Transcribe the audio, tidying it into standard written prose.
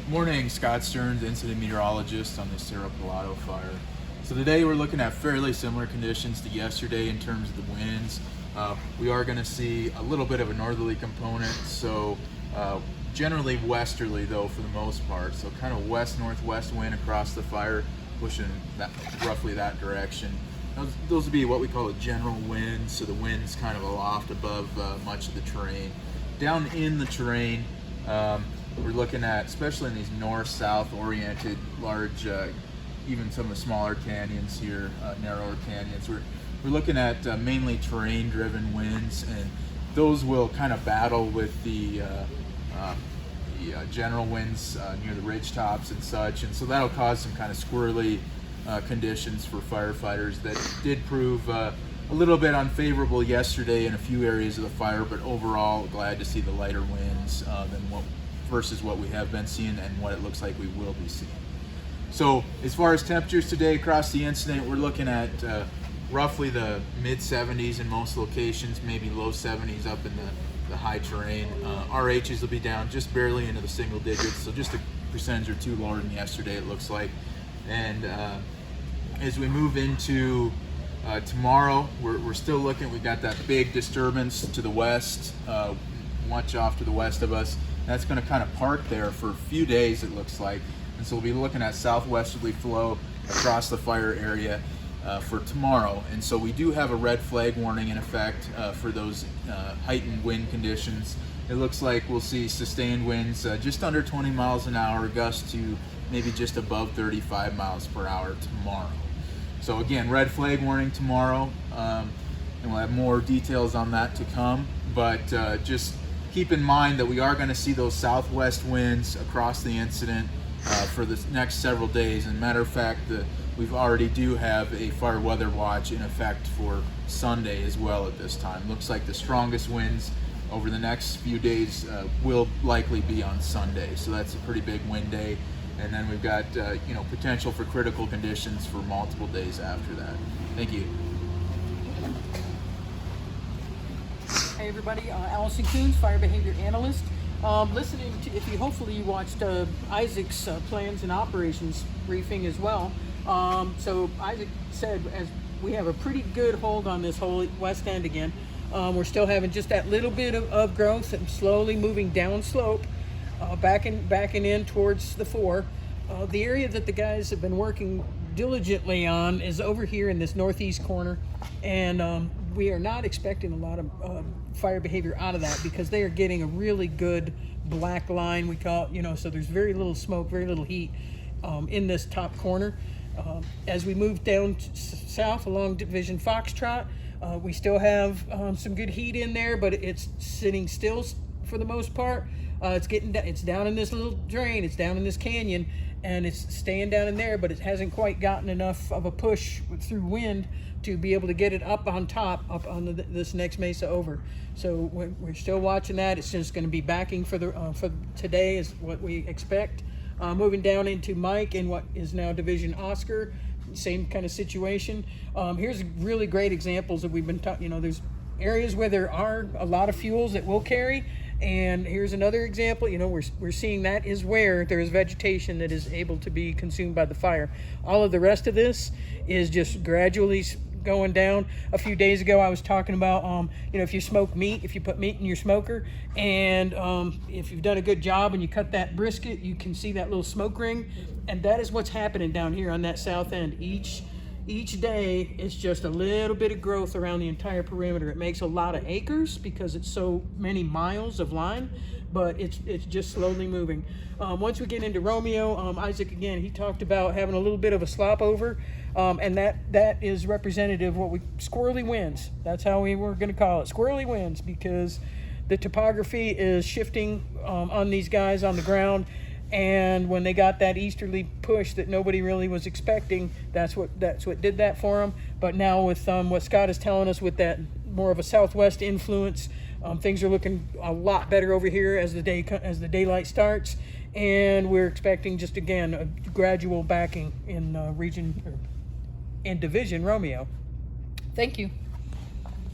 Morning, Scott Stearns, incident meteorologist on the Cerro Pelado fire. So today we're looking at fairly similar conditions to yesterday in terms of the winds. We are going to see a little bit of a northerly component, so generally westerly though for the most part. So kind of west-northwest wind across the fire, pushing roughly that direction. Those would be what we call a general wind, so the wind's kind of aloft above much of the terrain. Down in the terrain, we're looking at, especially in these north-south oriented large, even some of the smaller canyons here, narrower canyons, we're looking at mainly terrain-driven winds, and those will kind of battle with the general winds near the ridge tops and such, and so that'll cause some kind of squirrely conditions for firefighters that did prove a little bit unfavorable yesterday in a few areas of the fire, but overall glad to see the lighter winds versus what we have been seeing and what it looks like we will be seeing. So as far as temperatures today across the incident, we're looking at roughly the mid 70s in most locations, maybe low 70s up in the high terrain. RHs will be down just barely into the single digits, so just a percentage or two lower than yesterday it looks like. And as we move into tomorrow, we're still looking, we've got that big disturbance to the west, much off to the west of us. That's going to kind of park there for a few days, it looks like. And so we'll be looking at southwesterly flow across the fire area for tomorrow. And so we do have a red flag warning in effect for those heightened wind conditions. It looks like we'll see sustained winds just under 20 miles an hour, gusts to maybe just above 35 miles per hour tomorrow. So again, red flag warning tomorrow, and we'll have more details on that to come. But just keep in mind that we are going to see those southwest winds across the incident for the next several days. And matter of fact, we've already do have a fire weather watch in effect for Sunday as well at this time. Looks like the strongest winds over the next few days will likely be on Sunday. So that's a pretty big wind day. And then we've got potential for critical conditions for multiple days after that. Thank you. Hey everybody, Allison Coons, fire behavior analyst. Listening to, hopefully you watched Isaac's plans and operations briefing as well. So Isaac said, as we have a pretty good hold on this whole west end again, we're still having just that little bit of growth and slowly moving down slope, backing in towards the 4. The area that the guys have been working diligently on is over here in this northeast corner, and we are not expecting a lot of fire behavior out of that because they are getting a really good black line, we call it, so there's very little smoke, very little heat in this top corner. As we move down south along Division Foxtrot, we still have some good heat in there, but it's sitting still for the most part. It's down in this little drain, it's down in this canyon, and it's staying down in there, but it hasn't quite gotten enough of a push through wind to be able to get it up on top, up on this next mesa over. So we're still watching that. It's just going to be backing for today is what we expect. Moving down into Mike in what is now Division Oscar, same kind of situation. Here's really great examples that we've been talking. There's areas where there are a lot of fuels that will carry. And here's another example, we're seeing that is where there is vegetation that is able to be consumed by the fire. All of the rest of this is just gradually going down. A few days ago I was talking about, if you smoke meat, if you put meat in your smoker, and if you've done a good job and you cut that brisket, you can see that little smoke ring. And that is what's happening down here on that south end. Each day, it's just a little bit of growth around the entire perimeter. It makes a lot of acres because it's so many miles of line, but it's just slowly moving. Once we get into Romeo, Isaac, again, he talked about having a little bit of a slop over, and that is representative of squirrely winds. That's how we were going to call it, squirrely winds, because the topography is shifting on these guys on the ground. And when they got that easterly push that nobody really was expecting, that's what did that for them. But now with what Scott is telling us, with that more of a southwest influence, things are looking a lot better over here as the daylight starts, and we're expecting just again a gradual backing in Division Romeo. Thank you.